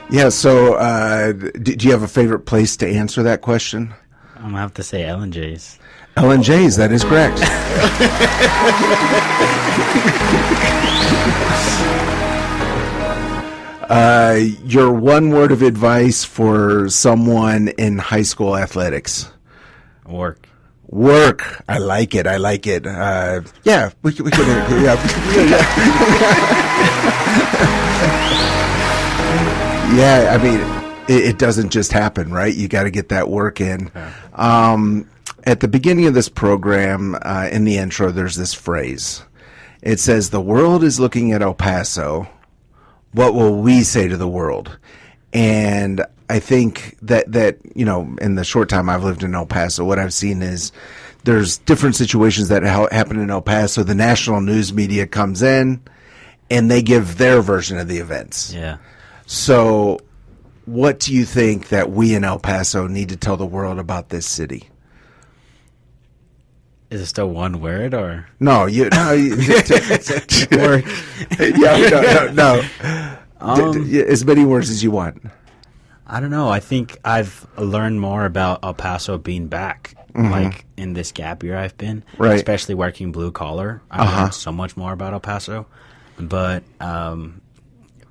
Yeah. So, do you have a favorite place to answer that question? I'm gonna have to say L&J's. L&J's, that is correct. Your one word of advice for someone in high school athletics? Work. Work. I like it. I like it. Yeah, we could. Yeah. Yeah. I mean, it doesn't just happen, right? You got to get that work in. At the beginning of this program, in the intro, there's this phrase. It says, "The world is looking at El Paso. What will we say to the world?" And I think that in the short time I've lived in El Paso, what I've seen is there's different situations that happen in El Paso. The national news media comes in, and they give their version of the events. Yeah. So what do you think that we in El Paso need to tell the world about this city? Is it still one word or? No, work. Yeah, no. As many words as you want. I don't know. I think I've learned more about El Paso being back, like in this gap year I've been, right. Especially working blue collar. I've learned so much more about El Paso, but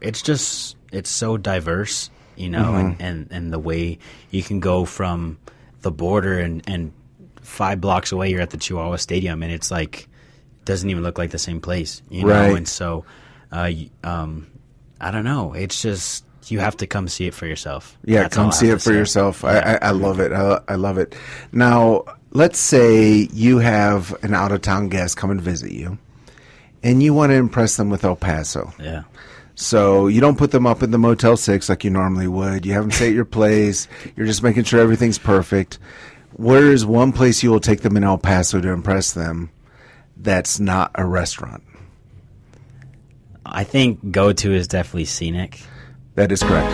it's so diverse, and the way you can go from the border and 5 blocks away you're at the Chihuahua Stadium, and it's like doesn't even look like the same place, right. And so I don't know, it's just you have to come see it for yourself. Yeah, That's come see it for yourself. Yeah. I love it. I love it. Now, let's say you have an out-of-town guest come and visit you, and you want to impress them with El Paso. Yeah. So you don't put them up in the Motel 6 like you normally would. You have them stay at your place. You're just making sure everything's perfect. Where is one place you will take them in El Paso to impress them that's not a restaurant? I think go-to is definitely Scenic. That is correct.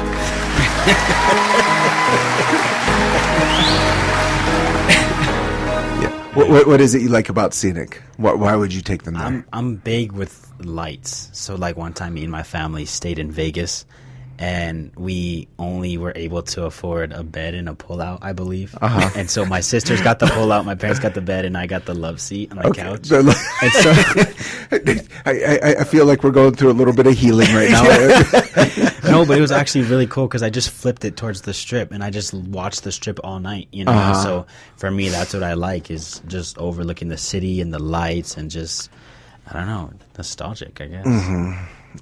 Yeah. What is it you like about Scenic? Why would you take them there? I'm big with lights. So like one time me and my family stayed in Vegas, and we only were able to afford a bed and a pull-out, I believe. And so my sisters got the pull-out, my parents got the bed, and I got the love seat on the couch. And so I feel like we're going through a little bit of healing right now. No, but it was actually really cool because I just flipped it towards the strip, and I just watched the strip all night, So for me, that's what I like, is just overlooking the city and the lights and just, I don't know, nostalgic, I guess.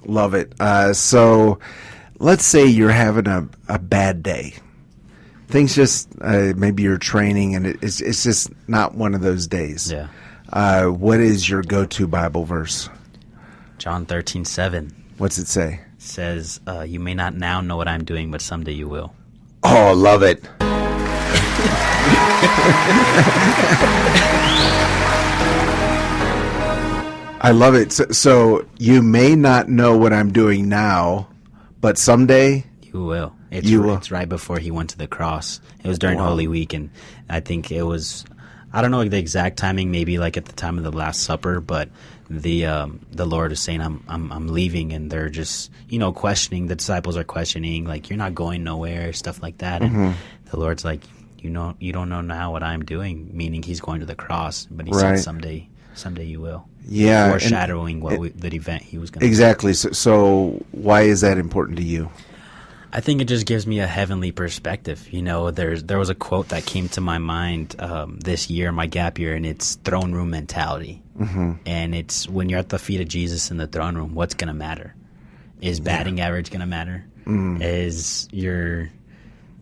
Love it. So let's say you're having a bad day. Things just, maybe you're training and it's just not one of those days. Yeah. What is your go-to Bible verse? John 13:7. What's it say? It says, you may not now know what I'm doing, but someday you will. Oh, love it. I love it. So you may not know what I'm doing now, but someday you will. It's right before he went to the cross. It was during Holy Week, and I think it was, I don't know the exact timing, maybe like at the time of the Last Supper, but the Lord is saying, I'm leaving, and they're just, questioning. The disciples are questioning, like, you're not going nowhere, stuff like that. And the Lord's like, you don't know now what I'm doing, meaning he's going to the cross, but he said someday you will. Yeah. Foreshadowing the event he was going to do. Exactly. So why is that important to you? I think it just gives me a heavenly perspective. There was a quote that came to my mind this year, my gap year, and it's throne room mentality. And it's when you're at the feet of Jesus in the throne room, what's going to matter? Is batting average going to matter? Is your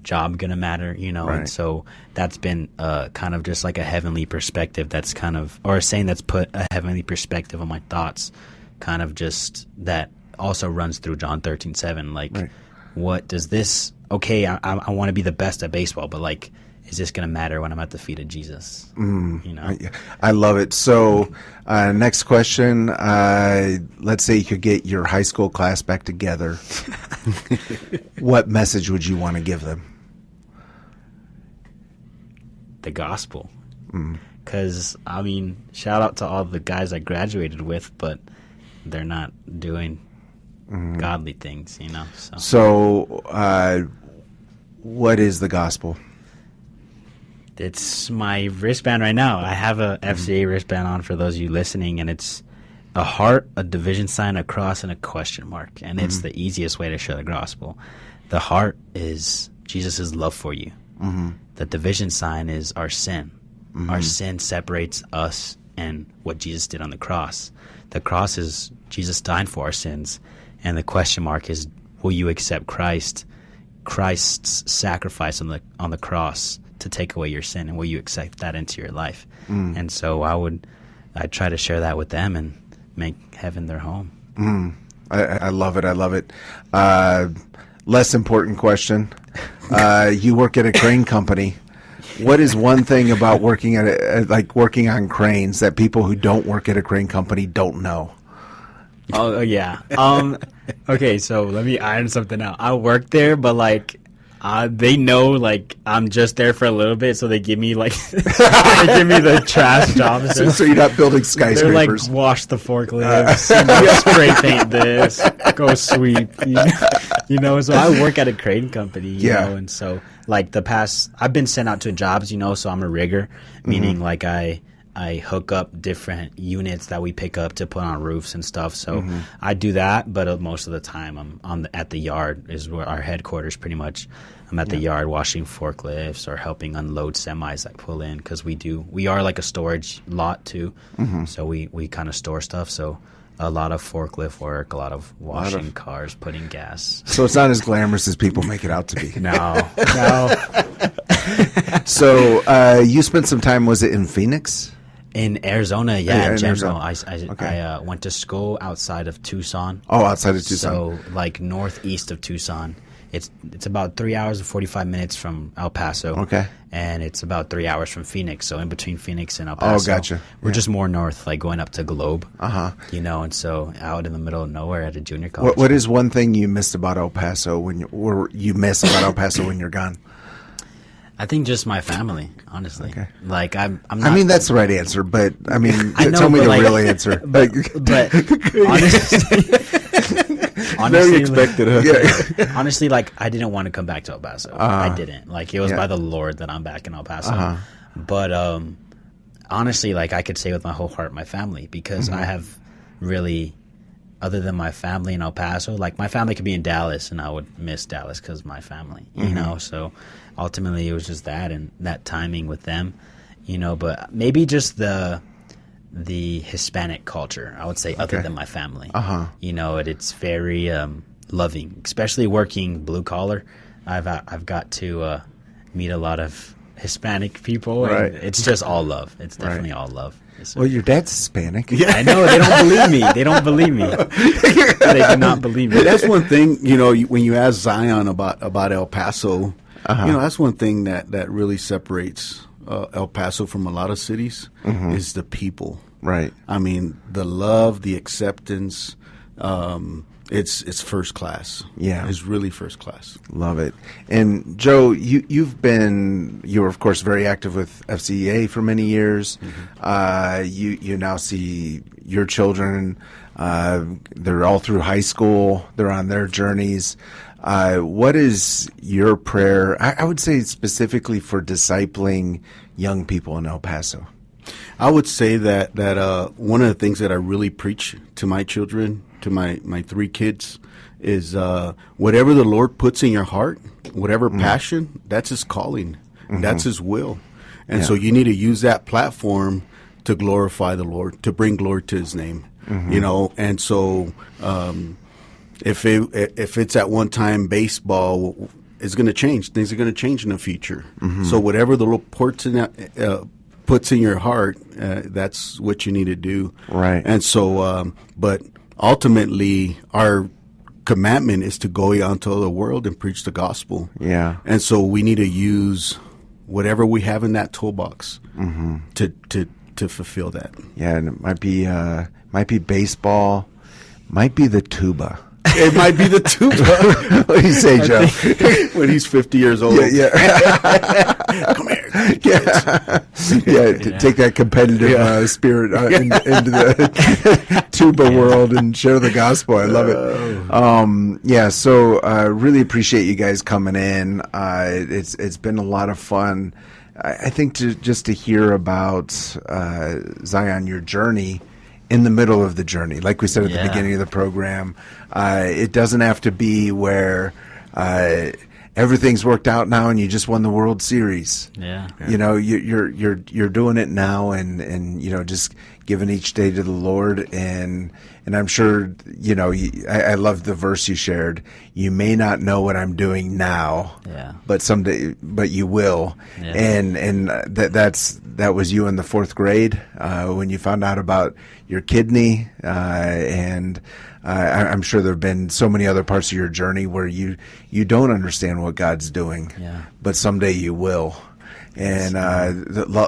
job going to matter? Right. And so that's been kind of just like a heavenly perspective that's kind of, or a saying that's put a heavenly perspective on my thoughts, kind of just that also runs through John 13:7. Like, what does this, okay, I want to be the best at baseball, but like, is this going to matter when I'm at the feet of Jesus? You know, I love it. So, next question. Let's say you could get your high school class back together. What message would you want to give them? The gospel. Because, I mean, shout out to all the guys I graduated with, but they're not doing godly things, you know. So, what is the gospel? It's my wristband right now. I have a FCA wristband on for those of you listening, and it's a heart, a division sign, a cross, and a question mark. And it's the easiest way to show the gospel. The heart is Jesus' love for you. The division sign is our sin. Our sin separates us and what Jesus did on the cross. The cross is Jesus dying for our sins. And the question mark is, will you accept Christ's sacrifice on the cross to take away your sin, and will you accept that into your life? And so I'd try to share that with them and make heaven their home. I love it. I love it. Less important question. You work at a crane company. What is one thing about working working on cranes that people who don't work at a crane company don't know? Oh yeah. Okay, so let me iron something out. I work there, but they know I'm just there for a little bit, so they give me they give me the trash jobs. So you're not building skyscrapers. They're wash the forklifts, spray paint this, go sweep. You know, so I work at a crane company. You know, and so I've been sent out to jobs. You know, so I'm a rigger, meaning I hook up different units that we pick up to put on roofs and stuff. So I do that, but most of the time I'm at the yard is where our headquarters pretty much. I'm at the yard washing forklifts or helping unload semis that pull in, because we are like a storage lot too. So we kind of store stuff. So a lot of forklift work, a lot of washing cars, putting gas. So it's not as glamorous as people make it out to be. No. So you spent some time, was it in Phoenix? In Arizona, in general. Arizona. I went to school outside of Tucson. Oh, outside of Tucson. So northeast of Tucson. It's about 3 hours and 45 minutes from El Paso. Okay. And it's about 3 hours from Phoenix. So in between Phoenix and El Paso. Oh, gotcha. We're just more north, going up to Globe. You know, and so out in the middle of nowhere at a junior college. What is one thing you missed about El Paso when you miss about El Paso when you're gone? I think just my family, honestly. Okay. I'm not, I mean, that's the right answer, but I mean, I know, tell me the real answer. But honestly, very expected. Huh? Honestly, I didn't want to come back to El Paso. I didn't. It was by the Lord that I'm back in El Paso. But honestly, I could say with my whole heart, my family, because I have really, other than my family in El Paso, my family could be in Dallas, and I would miss Dallas because my family, you know. So ultimately, it was just that and that timing with them, you know. But maybe just the Hispanic culture, I would say, other than my family. You know, it's very loving, especially working blue collar. I've got to meet a lot of Hispanic people, and it's just all love. It's definitely all love. Well, your dad's Hispanic. Yeah, I know. They don't believe me. They don't believe me. They do not believe me. But that's one thing, you know, when you ask Zion about El Paso, you know, that's one thing that really separates El Paso from a lot of cities is the people. Right. I mean, the love, the acceptance, it's first class. Yeah. It's really first class. Love it. And Joe, you were of course very active with FCEA for many years. You now see your children, they're all through high school, they're on their journeys. What is your prayer, I would say specifically for discipling young people in El Paso? I would say that one of the things that I really preach to my children, to my 3 kids, is whatever the Lord puts in your heart, whatever passion, that's His calling, that's His will. And so you need to use that platform to glorify the Lord, to bring glory to His name, you know. And so if it's at one time baseball, it's going to change. Things are going to change in the future. So whatever the Lord puts in your heart, that's what you need to do. Right. And so, but ultimately, our commandment is to go out into the world and preach the gospel. Yeah. And so we need to use whatever we have in that toolbox to fulfill that. Yeah, and it might be baseball, might be the tuba. It might be the tuba. What do you say, Joe? When he's 50 years old. Yeah. Come here. Take that competitive spirit into the tuba world and share the gospel. I love it. So really appreciate you guys coming in. It's been a lot of fun. I think just to hear about Zion, your journey in the middle of the journey, like we said at the beginning of the program. It doesn't have to be where everything's worked out now and you just won the World Series. Yeah. You know, you're doing it now, and you know, just giving each day to the Lord, and I'm sure, you know, I love the verse you shared. You may not know what I'm doing now, but someday, but you will. Yeah. And that was you in the 4th grade when you found out about your kidney, and I'm sure there have been so many other parts of your journey where you don't understand what God's doing, but someday you will. And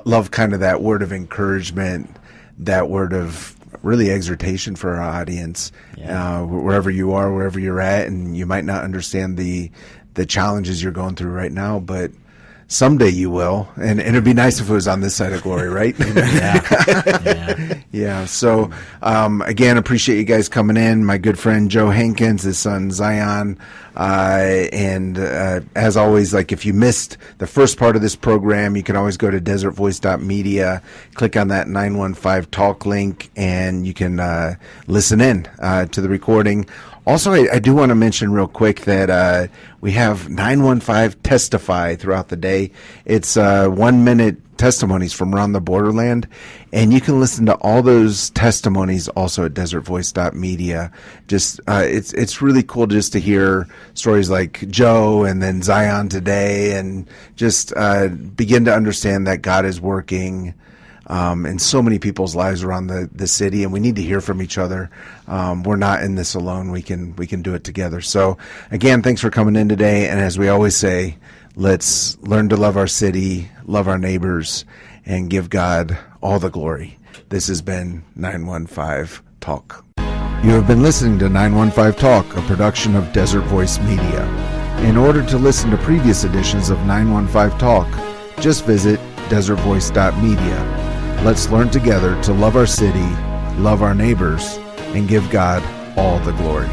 love kind of that word of encouragement, that word of really exhortation for our audience, wherever you are, wherever you're at, and you might not understand the challenges you're going through right now, but someday you will, and it'd be nice if it was on this side of glory, right? Yeah. So, again, appreciate you guys coming in. My good friend Joe Hankins, his son Zion, and as always, like if you missed the first part of this program, you can always go to desertvoice.media, click on that 915 talk link, and you can listen in to the recording. Also, I do want to mention real quick that we have 915 Testify throughout the day. It's 1-minute testimonies from around the borderland, and you can listen to all those testimonies also at desertvoice.media. Just it's really cool just to hear stories like Joe and then Zion today, and just begin to understand that God is working in so many people's lives around the city, and we need to hear from each other. We're not in this alone. We can do it together. So again, thanks for coming in today. And as we always say, let's learn to love our city, love our neighbors, and give God all the glory. This has been 915 Talk. You have been listening to 915 Talk, a production of Desert Voice Media. In order to listen to previous editions of 915 Talk, just visit desertvoice.media. Let's learn together to love our city, love our neighbors, and give God all the glory.